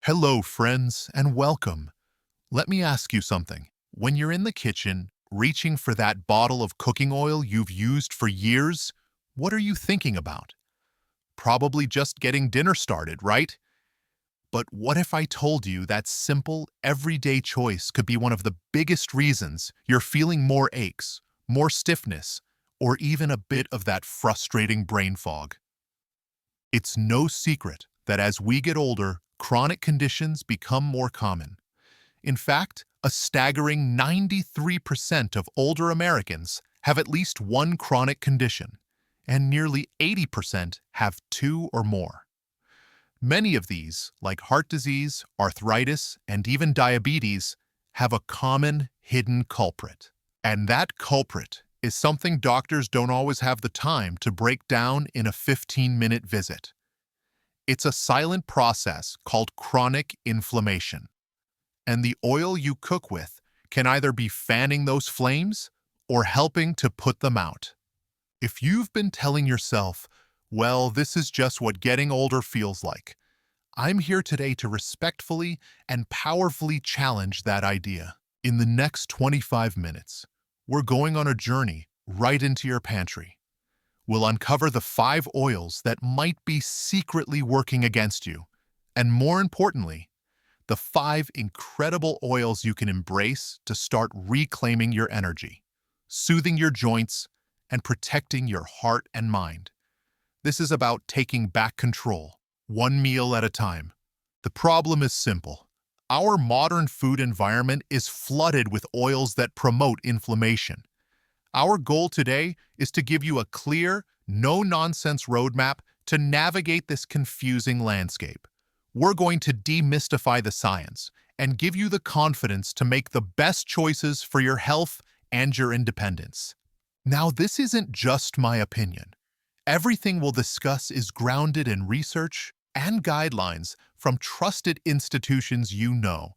Hello, friends, and welcome. Let me ask you something. When you're in the kitchen, reaching for that bottle of cooking oil you've used for years, what are you thinking about? Probably just getting dinner started, right? But what if I told you that simple, everyday choice could be one of the biggest reasons you're feeling more aches, more stiffness, or even a bit of that frustrating brain fog? It's no secret that as we get older, chronic conditions become more common. In fact, a staggering 93% of older Americans have at least one chronic condition, and nearly 80% have two or more. Many of these, like heart disease, arthritis, and even diabetes, have a common hidden culprit. And that culprit is something doctors don't always have the time to break down in a 15-minute visit. It's a silent process called chronic inflammation. And the oil you cook with can either be fanning those flames or helping to put them out. If you've been telling yourself, well, this is just what getting older feels like, I'm here today to respectfully and powerfully challenge that idea. In the next 25 minutes, we're going on a journey right into your pantry. We'll uncover the 5 oils that might be secretly working against you, and more importantly, the 5 incredible oils you can embrace to start reclaiming your energy, soothing your joints, and protecting your heart and mind. This is about taking back control, one meal at a time. The problem is simple. Our modern food environment is flooded with oils that promote inflammation. Our goal today is to give you a clear, no-nonsense roadmap to navigate this confusing landscape. We're going to demystify the science and give you the confidence to make the best choices for your health and your independence. Now, this isn't just my opinion. Everything we'll discuss is grounded in research and guidelines from trusted institutions you know,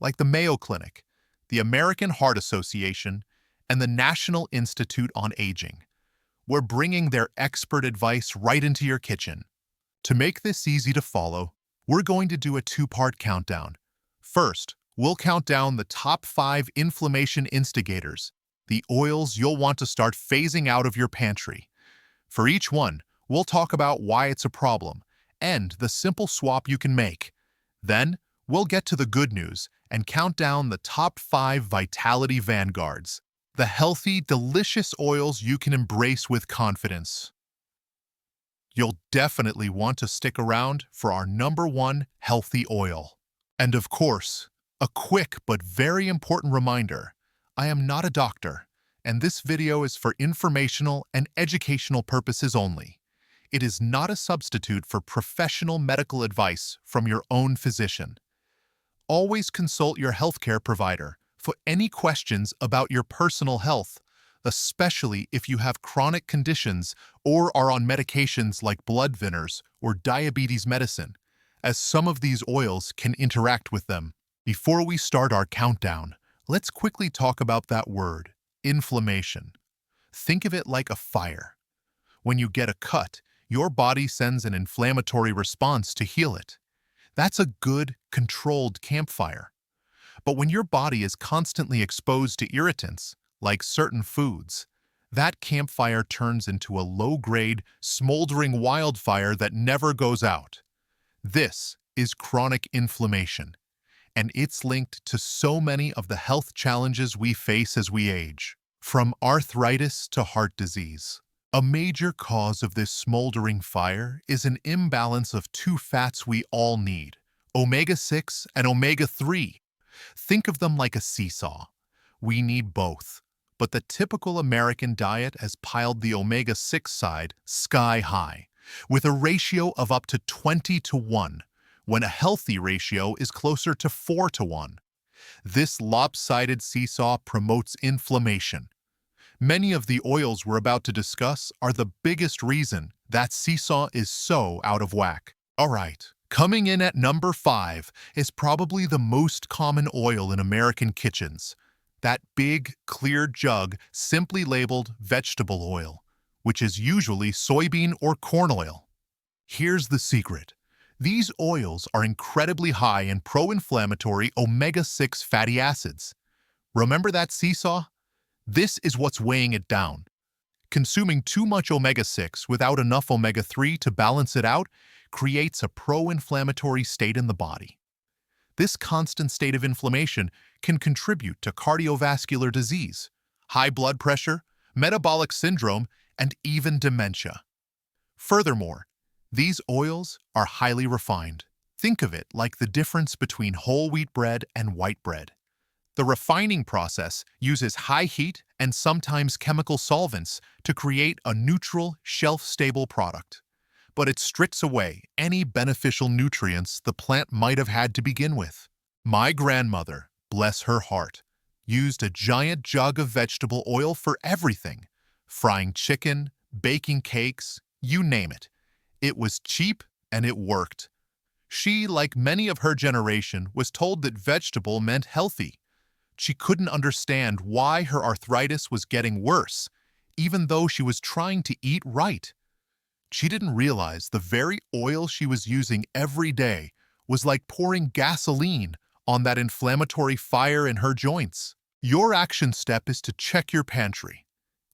like the Mayo Clinic, the American Heart Association, and the National Institute on Aging. We're bringing their expert advice right into your kitchen. To make this easy to follow, we're going to do a 2-part countdown. First, we'll count down the top 5 inflammation instigators, the oils you'll want to start phasing out of your pantry. For each one, we'll talk about why it's a problem and the simple swap you can make. Then, we'll get to the good news and count down the top 5 vitality vanguards, the healthy, delicious oils you can embrace with confidence. You'll definitely want to stick around for our number 1 healthy oil. And of course, a quick but very important reminder, I am not a doctor, and this video is for informational and educational purposes only. It is not a substitute for professional medical advice from your own physician. Always consult your healthcare provider for any questions about your personal health, especially if you have chronic conditions or are on medications like blood thinners or diabetes medicine, as some of these oils can interact with them. Before we start our countdown, let's quickly talk about that word, inflammation. Think of it like a fire. When you get a cut, your body sends an inflammatory response to heal it. That's a good, controlled campfire. But when your body is constantly exposed to irritants, like certain foods, that campfire turns into a low-grade, smoldering wildfire that never goes out. This is chronic inflammation, and it's linked to so many of the health challenges we face as we age, from arthritis to heart disease. A major cause of this smoldering fire is an imbalance of 2 fats we all need, omega-6 and omega-3. Think of them like a seesaw. We need both, but the typical American diet has piled the omega-6 side sky high, with a ratio of up to 20-1, when a healthy ratio is closer to 4-1. This lopsided seesaw promotes inflammation. Many of the oils we're about to discuss are the biggest reason that seesaw is so out of whack. All right, coming in at number 5 is probably the most common oil in American kitchens, that big, clear jug simply labeled vegetable oil, which is usually soybean or corn oil. Here's the secret. These oils are incredibly high in pro-inflammatory omega-6 fatty acids. Remember that seesaw? This is what's weighing it down. Consuming too much omega-6 without enough omega-3 to balance it out creates a pro-inflammatory state in the body. This constant state of inflammation can contribute to cardiovascular disease, high blood pressure, metabolic syndrome, and even dementia. Furthermore, these oils are highly refined. Think of it like the difference between whole wheat bread and white bread. The refining process uses high heat and sometimes chemical solvents to create a neutral, shelf-stable product. But it strips away any beneficial nutrients the plant might have had to begin with. My grandmother, bless her heart, used a giant jug of vegetable oil for everything. Frying chicken, baking cakes, you name it. It was cheap and it worked. She, like many of her generation, was told that vegetable meant healthy. She couldn't understand why her arthritis was getting worse, even though she was trying to eat right. She didn't realize the very oil she was using every day was like pouring gasoline on that inflammatory fire in her joints. Your action step is to check your pantry.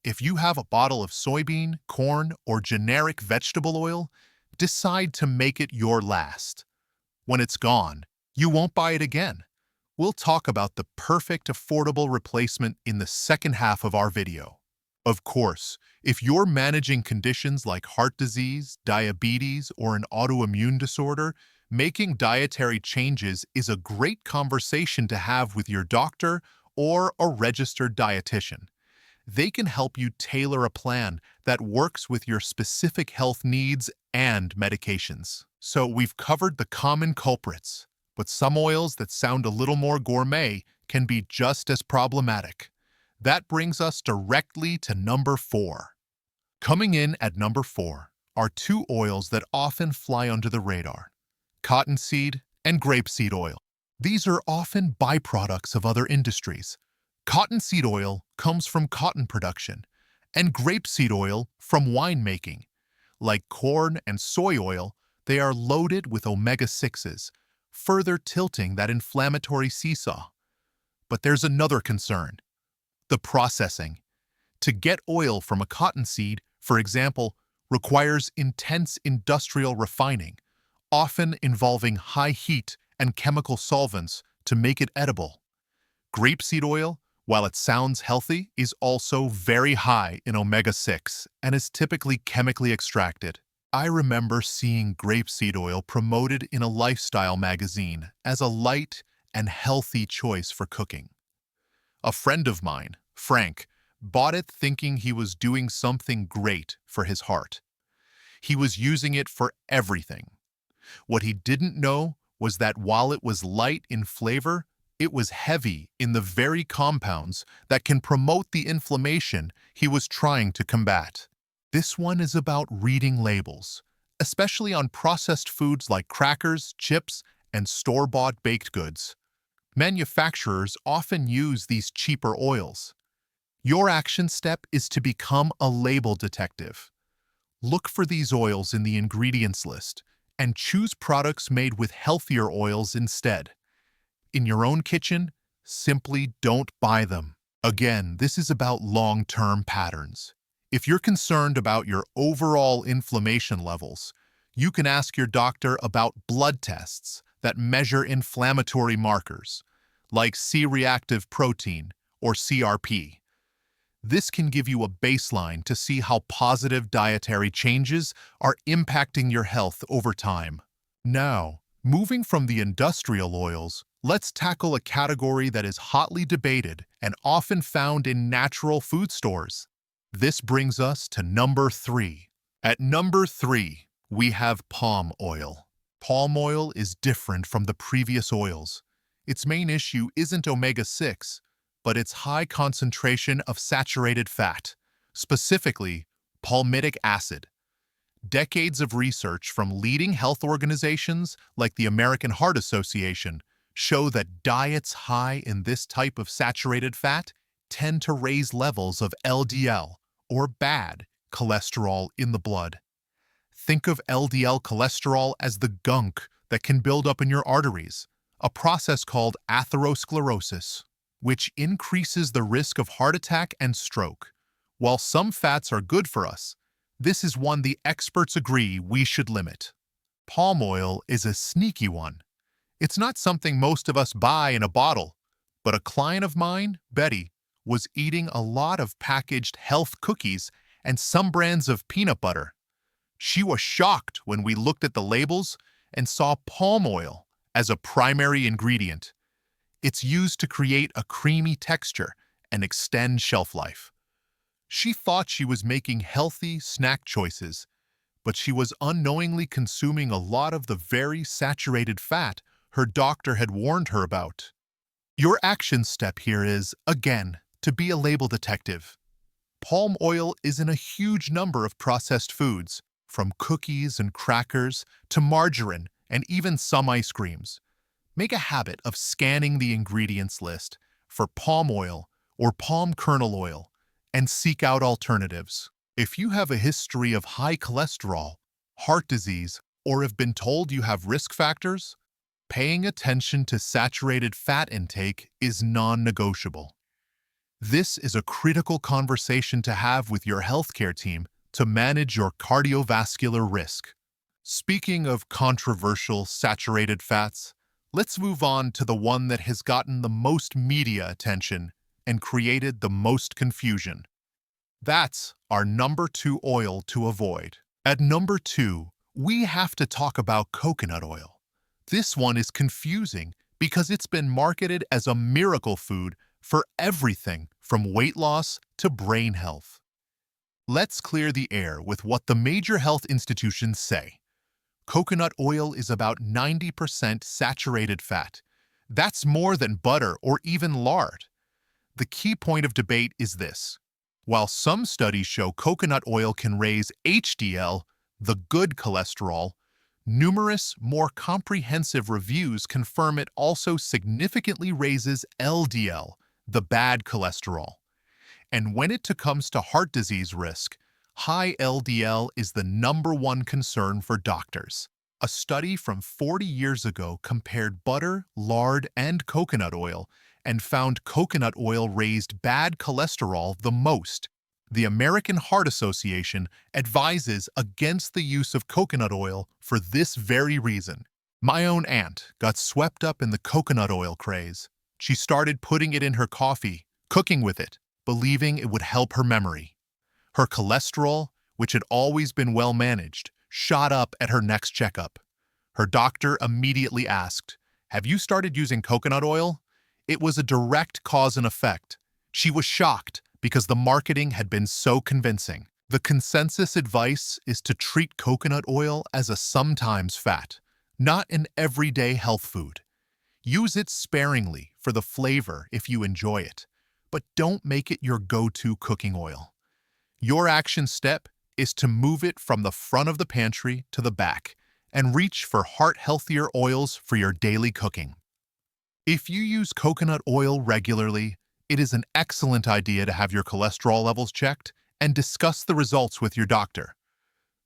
If you have a bottle of soybean, corn, or generic vegetable oil, decide to make it your last. When it's gone, you won't buy it again. We'll talk about the perfect affordable replacement in the second half of our video. Of course, if you're managing conditions like heart disease, diabetes, or an autoimmune disorder, making dietary changes is a great conversation to have with your doctor or a registered dietitian. They can help you tailor a plan that works with your specific health needs and medications. So we've covered the common culprits, but some oils that sound a little more gourmet can be just as problematic. That brings us directly to number 4. Coming in at number 4 are two oils that often fly under the radar: cottonseed and grapeseed oil. These are often byproducts of other industries. Cottonseed oil comes from cotton production, and grapeseed oil from winemaking. Like corn and soy oil, they are loaded with omega-6s, further tilting that inflammatory seesaw. But there's another concern: the processing. To get oil from a cottonseed, for example, requires intense industrial refining, often involving high heat and chemical solvents to make it edible. Grapeseed oil, while it sounds healthy, is also very high in omega-6 and is typically chemically extracted. I remember seeing grapeseed oil promoted in a lifestyle magazine as a light and healthy choice for cooking. A friend of mine, Frank, bought it thinking he was doing something great for his heart. He was using it for everything. What he didn't know was that while it was light in flavor, it was heavy in the very compounds that can promote the inflammation he was trying to combat. This one is about reading labels, especially on processed foods like crackers, chips, and store-bought baked goods. Manufacturers often use these cheaper oils. Your action step is to become a label detective. Look for these oils in the ingredients list and choose products made with healthier oils instead. In your own kitchen, simply don't buy them. Again, this is about long-term patterns. If you're concerned about your overall inflammation levels, you can ask your doctor about blood tests that measure inflammatory markers, like C-reactive protein or CRP. This can give you a baseline to see how positive dietary changes are impacting your health over time. Now, moving from the industrial oils, let's tackle a category that is hotly debated and often found in natural food stores. This brings us to number 3. At number 3, we have palm oil. Palm oil is different from the previous oils. Its main issue isn't omega-6, but its high concentration of saturated fat, specifically palmitic acid. Decades of research from leading health organizations like the American Heart Association show that diets high in this type of saturated fat tend to raise levels of LDL, or bad cholesterol, in the blood. Think of LDL cholesterol as the gunk that can build up in your arteries, a process called atherosclerosis, which increases the risk of heart attack and stroke. While some fats are good for us, this is one the experts agree we should limit. Palm oil is a sneaky one. It's not something most of us buy in a bottle, but a client of mine, Betty, was eating a lot of packaged health cookies and some brands of peanut butter. She was shocked when we looked at the labels and saw palm oil as a primary ingredient. It's used to create a creamy texture and extend shelf life. She thought she was making healthy snack choices, but she was unknowingly consuming a lot of the very saturated fat her doctor had warned her about. Your action step here is, again, to be a label detective. Palm oil is in a huge number of processed foods, from cookies and crackers to margarine and even some ice creams. Make a habit of scanning the ingredients list for palm oil or palm kernel oil and seek out alternatives. If you have a history of high cholesterol, heart disease, or have been told you have risk factors, paying attention to saturated fat intake is non-negotiable. This is a critical conversation to have with your healthcare team to manage your cardiovascular risk. Speaking of controversial saturated fats, let's move on to the one that has gotten the most media attention and created the most confusion. That's our number 2 oil to avoid. At number 2, we have to talk about coconut oil. This one is confusing because it's been marketed as a miracle food for everything from weight loss to brain health. Let's clear the air with what the major health institutions say. Coconut oil is about 90% saturated fat. That's more than butter or even lard. The key point of debate is this. While some studies show coconut oil can raise HDL, the good cholesterol, numerous, more comprehensive reviews confirm it also significantly raises LDL, the bad cholesterol. And when it comes to heart disease risk, high LDL is the number one concern for doctors. A study from 40 years ago compared butter, lard, and coconut oil and found coconut oil raised bad cholesterol the most. The American Heart Association advises against the use of coconut oil for this very reason. My own aunt got swept up in the coconut oil craze. She started putting it in her coffee, cooking with it, believing it would help her memory. Her cholesterol, which had always been well managed, shot up at her next checkup. Her doctor immediately asked, "Have you started using coconut oil?" It was a direct cause and effect. She was shocked because the marketing had been so convincing. The consensus advice is to treat coconut oil as a sometimes fat, not an everyday health food. Use it sparingly for the flavor if you enjoy it, but don't make it your go-to cooking oil. Your action step is to move it from the front of the pantry to the back and reach for heart-healthier oils for your daily cooking. If you use coconut oil regularly, it is an excellent idea to have your cholesterol levels checked and discuss the results with your doctor.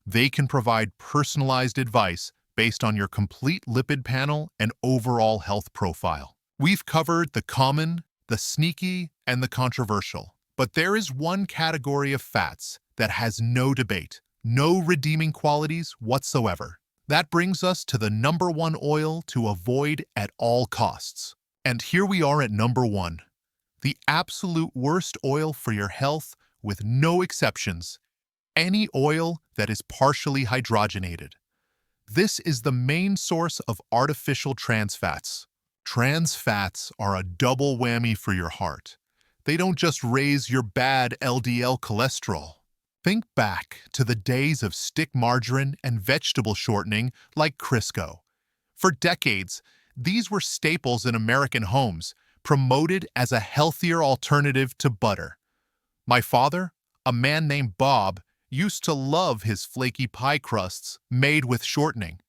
They can provide personalized advice based on your complete lipid panel and overall health profile. We've covered the common, the sneaky, and the controversial. But there is one category of fats that has no debate, no redeeming qualities whatsoever. That brings us to the number 1 oil to avoid at all costs. And here we are at number 1, the absolute worst oil for your health with no exceptions, any oil that is partially hydrogenated. This is the main source of artificial trans fats. Trans fats are a double whammy for your heart. They don't just raise your bad LDL cholesterol. Think back to the days of stick margarine and vegetable shortening like Crisco. For decades, these were staples in American homes, promoted as a healthier alternative to butter. My father, a man named Bob, used to love his flaky pie crusts made with shortening.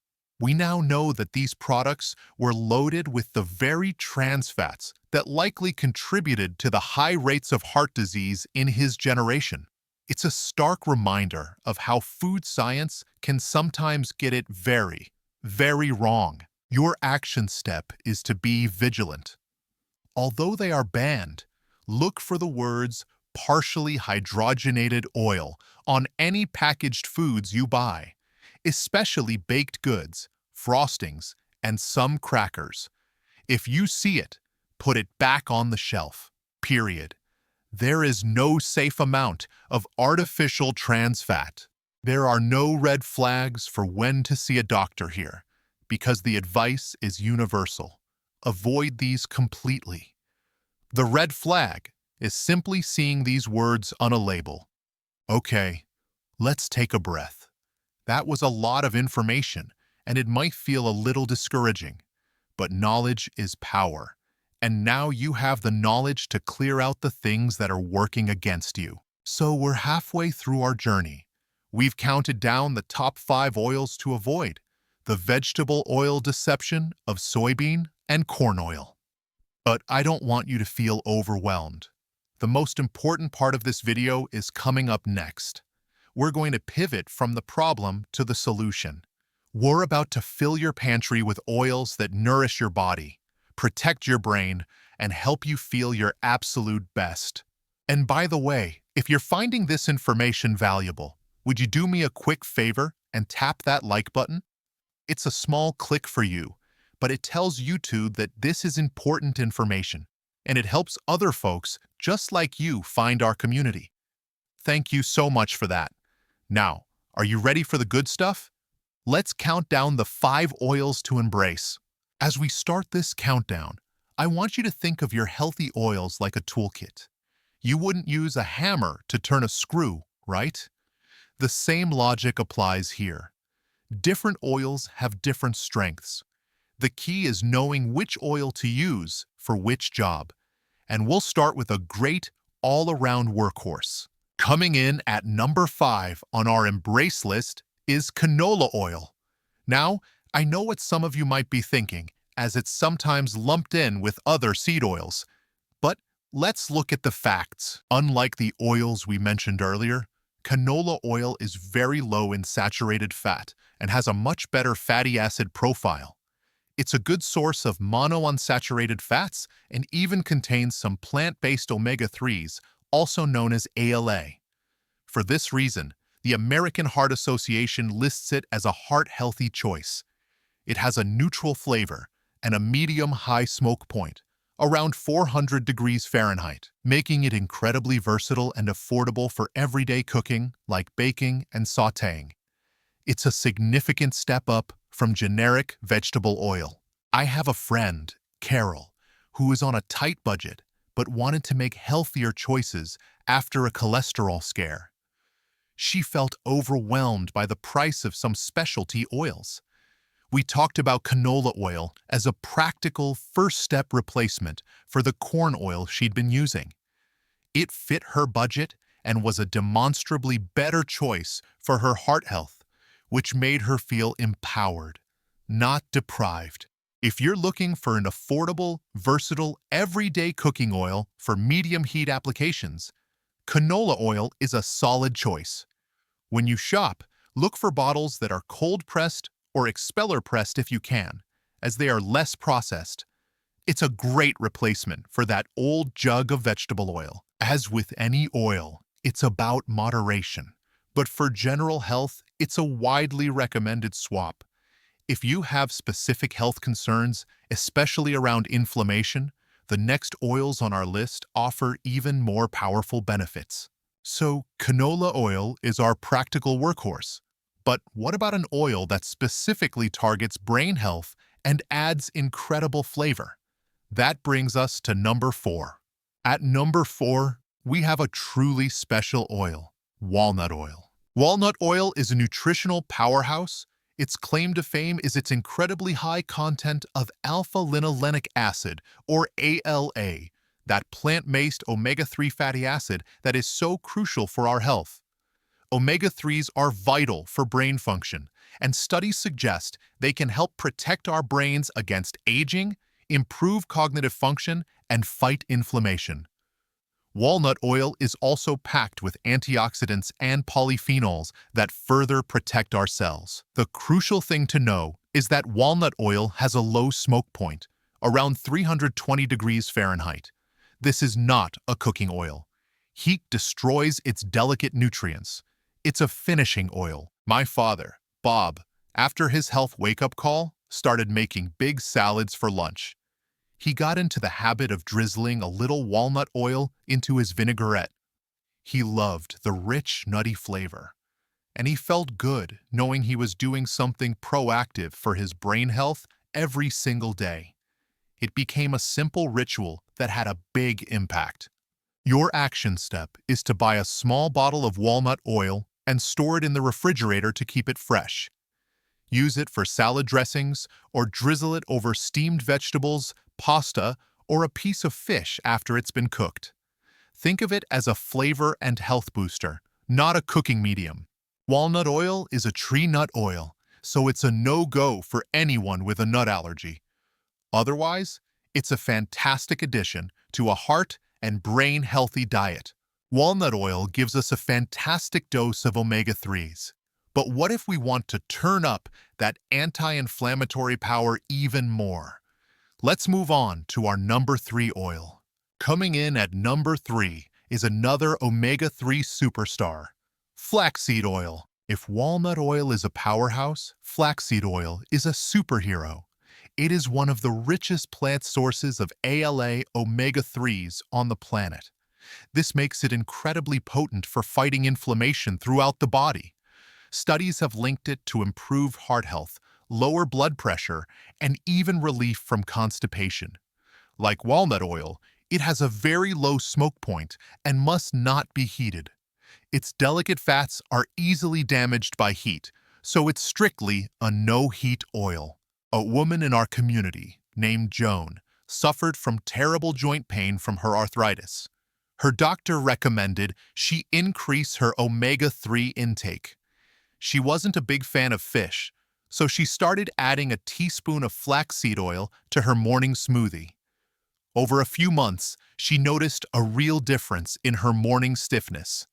We now know that these products were loaded with the very trans fats that likely contributed to the high rates of heart disease in his generation. It's a stark reminder of how food science can sometimes get it very, very wrong. Your action step is to be vigilant. Although they are banned, look for the words partially hydrogenated oil on any packaged foods you buy, especially baked goods, frostings, and some crackers. If you see it, put it back on the shelf. Period. There is no safe amount of artificial trans fat. There are no red flags for when to see a doctor here, because the advice is universal. Avoid these completely. The red flag is simply seeing these words on a label. Okay, let's take a breath. That was a lot of information, and it might feel a little discouraging. But knowledge is power, and now you have the knowledge to clear out the things that are working against you. So we're halfway through our journey. We've counted down the top 5 oils to avoid: the vegetable oil deception of soybean and corn oil. But I don't want you to feel overwhelmed. The most important part of this video is coming up next. We're going to pivot from the problem to the solution. We're about to fill your pantry with oils that nourish your body, protect your brain, and help you feel your absolute best. And by the way, if you're finding this information valuable, would you do me a quick favor and tap that like button? It's a small click for you, but it tells YouTube that this is important information, and it helps other folks just like you find our community. Thank you so much for that. Now, are you ready for the good stuff? Let's count down the 5 oils to embrace. As we start this countdown, I want you to think of your healthy oils like a toolkit. You wouldn't use a hammer to turn a screw, right? The same logic applies here. Different oils have different strengths. The key is knowing which oil to use for which job. And we'll start with a great all-around workhorse. Coming in at number 5 on our embrace list is canola oil. Now, I know what some of you might be thinking, as it's sometimes lumped in with other seed oils. But let's look at the facts. Unlike the oils we mentioned earlier, canola oil is very low in saturated fat and has a much better fatty acid profile. It's a good source of monounsaturated fats and even contains some plant-based omega-3s, also known as ALA. For this reason, the American Heart Association lists it as a heart-healthy choice. It has a neutral flavor and a medium-high smoke point, around 400 degrees Fahrenheit, making it incredibly versatile and affordable for everyday cooking like baking and sautéing. It's a significant step up from generic vegetable oil. I have a friend, Carol, who is on a tight budget but wanted to make healthier choices after a cholesterol scare. She felt overwhelmed by the price of some specialty oils. We talked about canola oil as a practical first-step replacement for the corn oil she'd been using. It fit her budget and was a demonstrably better choice for her heart health, which made her feel empowered, not deprived. If you're looking for an affordable, versatile, everyday cooking oil for medium heat applications, canola oil is a solid choice. When you shop, look for bottles that are cold-pressed or expeller-pressed if you can, as they are less processed. It's a great replacement for that old jug of vegetable oil. As with any oil, it's about moderation. But for general health, it's a widely recommended swap. If you have specific health concerns, especially around inflammation, the next oils on our list offer even more powerful benefits. So, canola oil is our practical workhorse. But what about an oil that specifically targets brain health and adds incredible flavor? That brings us to number 4. At number 4, we have a truly special oil, walnut oil. Walnut oil is a nutritional powerhouse. Its claim to fame is its incredibly high content of alpha-linolenic acid, or ALA, that plant-based omega-3 fatty acid that is so crucial for our health. Omega-3s are vital for brain function, and studies suggest they can help protect our brains against aging, improve cognitive function, and fight inflammation. Walnut oil is also packed with antioxidants and polyphenols that further protect our cells. The crucial thing to know is that walnut oil has a low smoke point, around 320 degrees Fahrenheit. This is not a cooking oil. Heat destroys its delicate nutrients. It's a finishing oil. My father, Bob, after his health wake-up call, started making big salads for lunch. He got into the habit of drizzling a little walnut oil into his vinaigrette. He loved the rich, nutty flavor, and he felt good knowing he was doing something proactive for his brain health every single day. It became a simple ritual that had a big impact. Your action step is to buy a small bottle of walnut oil and store it in the refrigerator to keep it fresh. Use it for salad dressings or drizzle it over steamed vegetables, pasta, or a piece of fish after it's been cooked. Think of it as a flavor and health booster, not a cooking medium. Walnut oil is a tree nut oil, so it's a no-go for anyone with a nut allergy. Otherwise, it's a fantastic addition to a heart and brain-healthy diet. Walnut oil gives us a fantastic dose of omega-3s. But what if we want to turn up that anti-inflammatory power even more? Let's move on to our number 3 oil. Coming in at number 3 is another omega-3 superstar, flaxseed oil. If walnut oil is a powerhouse, flaxseed oil is a superhero. It is one of the richest plant sources of ALA omega-3s on the planet. This makes it incredibly potent for fighting inflammation throughout the body. Studies have linked it to improved heart health, lower blood pressure, and even relief from constipation. Like walnut oil, it has a very low smoke point and must not be heated. Its delicate fats are easily damaged by heat, so it's strictly a no-heat oil. A woman in our community, named Joan, suffered from terrible joint pain from her arthritis. Her doctor recommended she increase her omega-3 intake. She wasn't a big fan of fish, so she started adding a teaspoon of flaxseed oil to her morning smoothie. Over a few months, she noticed a real difference in her morning stiffness.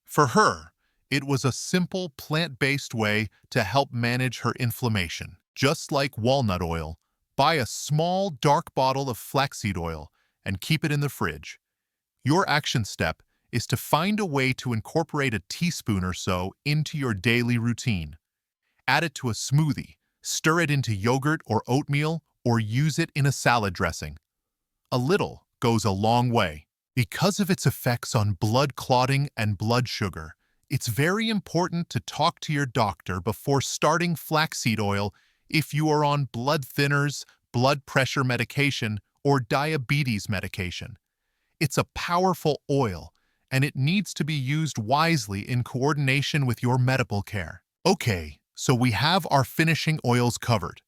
For her, it was a simple plant-based way to help manage her inflammation. Just like walnut oil, buy a small, dark bottle of flaxseed oil and keep it in the fridge. Your action step is to find a way to incorporate a teaspoon or so into your daily routine. Add it to a smoothie, stir it into yogurt or oatmeal, or use it in a salad dressing. A little goes a long way. Because of its effects on blood clotting and blood sugar, it's very important to talk to your doctor before starting flaxseed oil if you are on blood thinners, blood pressure medication, or diabetes medication. It's a powerful oil, and it needs to be used wisely in coordination with your medical care. Okay, so we have our finishing oils covered.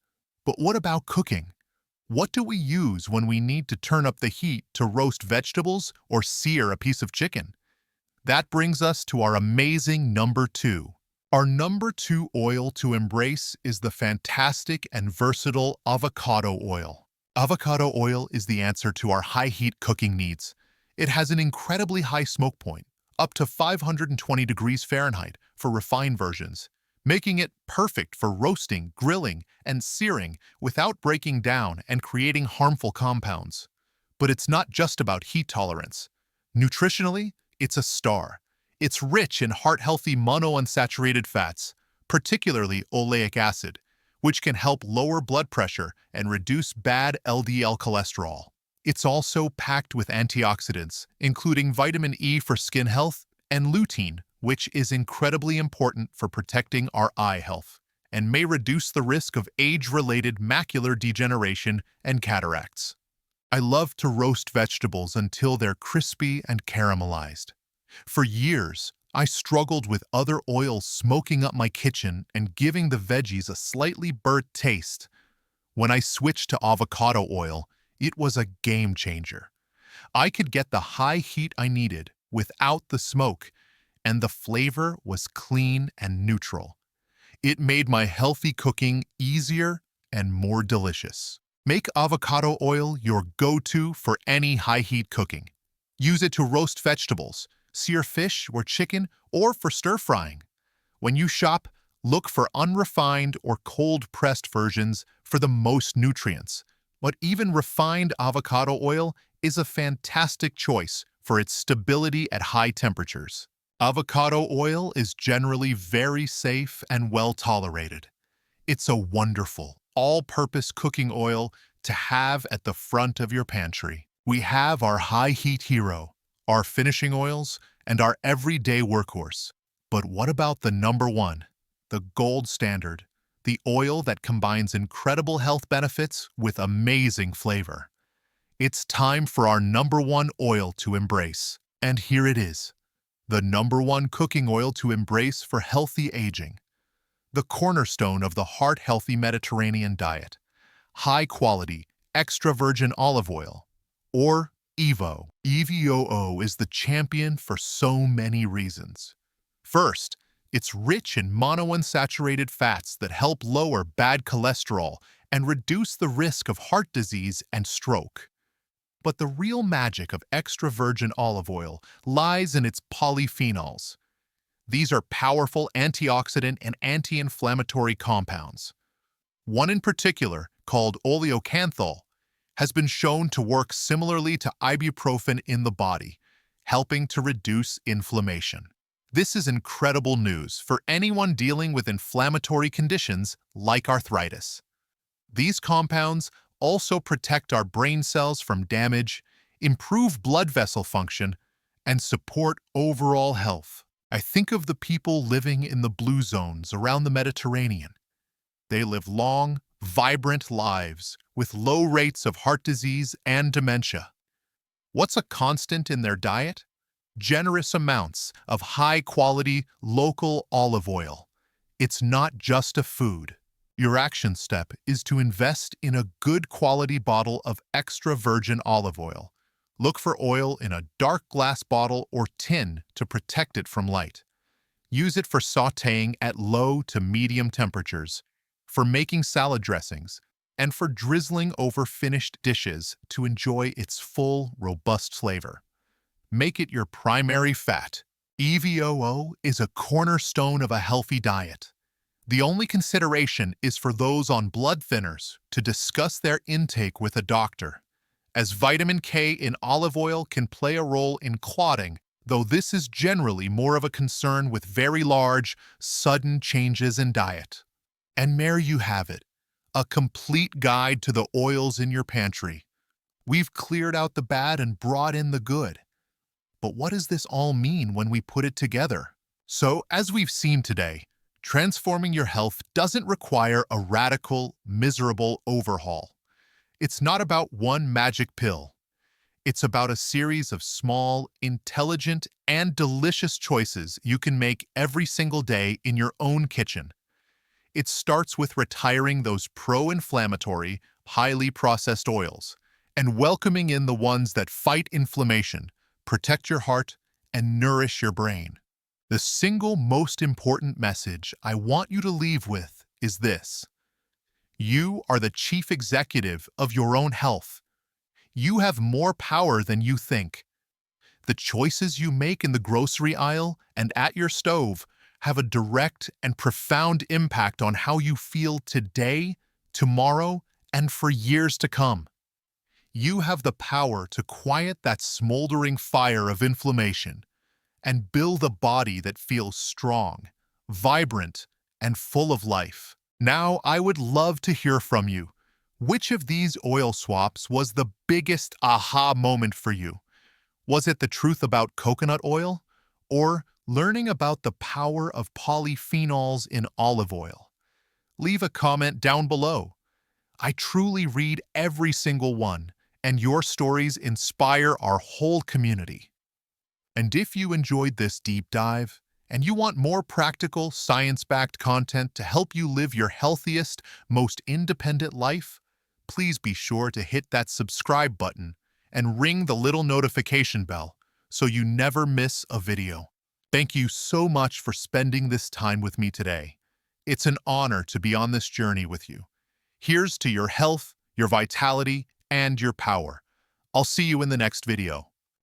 But what about cooking? What do we use when we need to turn up the heat to roast vegetables or sear a piece of chicken? That brings us to our amazing number 2. Our number 2 oil to embrace is the fantastic and versatile avocado oil. Avocado oil is the answer to our high-heat cooking needs. It has an incredibly high smoke point, up to 520 degrees Fahrenheit for refined versions, making it perfect for roasting, grilling, and searing without breaking down and creating harmful compounds. But it's not just about heat tolerance. Nutritionally, it's a star. It's rich in heart-healthy monounsaturated fats, particularly oleic acid, which can help lower blood pressure and reduce bad LDL cholesterol. It's also packed with antioxidants, including vitamin E for skin health and lutein, which is incredibly important for protecting our eye health and may reduce the risk of age-related macular degeneration and cataracts. I love to roast vegetables until they're crispy and caramelized. For years, I struggled with other oils smoking up my kitchen and giving the veggies a slightly burnt taste. When I switched to avocado oil, it was a game changer. I could get the high heat I needed without the smoke, and the flavor was clean and neutral. It made my healthy cooking easier and more delicious. Make avocado oil your go-to for any high-heat cooking. Use it to roast vegetables, sear fish or chicken, or for stir-frying. When you shop, look for unrefined or cold-pressed versions for the most nutrients. But even refined avocado oil is a fantastic choice for its stability at high temperatures. Avocado oil is generally very safe and well tolerated. It's a wonderful, all-purpose cooking oil to have at the front of your pantry. We have our high-heat hero, our finishing oils, and our everyday workhorse. But what about the number one, the gold standard, the oil that combines incredible health benefits with amazing flavor? It's time for our number one oil to embrace. And here it is, the number one cooking oil to embrace for healthy aging. The cornerstone of the heart-healthy Mediterranean diet. High-quality, extra virgin olive oil, or EVO. EVOO is the champion for so many reasons. First, it's rich in monounsaturated fats that help lower bad cholesterol and reduce the risk of heart disease and stroke. But the real magic of extra virgin olive oil lies in its polyphenols. These are powerful antioxidant and anti-inflammatory compounds. One in particular, called oleocanthal, has been shown to work similarly to ibuprofen in the body, helping to reduce inflammation. This is incredible news for anyone dealing with inflammatory conditions like arthritis. These compounds also protect our brain cells from damage, improve blood vessel function, and support overall health. I think of the people living in the blue zones around the Mediterranean. They live long, vibrant lives with low rates of heart disease and dementia. What's a constant in their diet? Generous amounts of high-quality, local olive oil. It's not just a food. Your action step is to invest in a good quality bottle of extra virgin olive oil. Look for oil in a dark glass bottle or tin to protect it from light. Use it for sautéing at low to medium temperatures, for making salad dressings, and for drizzling over finished dishes to enjoy its full, robust flavor. Make it your primary fat. EVOO is a cornerstone of a healthy diet. The only consideration is for those on blood thinners to discuss their intake with a doctor, as vitamin K in olive oil can play a role in clotting, though this is generally more of a concern with very large, sudden changes in diet. And there you have it, a complete guide to the oils in your pantry. We've cleared out the bad and brought in the good. But what does this all mean when we put it together? So, as we've seen today, transforming your health doesn't require a radical, miserable overhaul. It's not about one magic pill. It's about a series of small, intelligent, and delicious choices you can make every single day in your own kitchen. It starts with retiring those pro-inflammatory, highly processed oils and welcoming in the ones that fight inflammation, protect your heart, and nourish your brain. The single most important message I want you to leave with is this: you are the chief executive of your own health. You have more power than you think. The choices you make in the grocery aisle and at your stove have a direct and profound impact on how you feel today, tomorrow, and for years to come. You have the power to quiet that smoldering fire of inflammation and build a body that feels strong, vibrant, and full of life. Now, I would love to hear from you. Which of these oil swaps was the biggest aha moment for you? Was it the truth about coconut oil? Or learning about the power of polyphenols in olive oil? Leave a comment down below. I truly read every single one, and your stories inspire our whole community. And if you enjoyed this deep dive, and you want more practical, science-backed content to help you live your healthiest, most independent life, please be sure to hit that subscribe button and ring the little notification bell so you never miss a video. Thank you so much for spending this time with me today. It's an honor to be on this journey with you. Here's to your health, your vitality, and your power. I'll see you in the next video.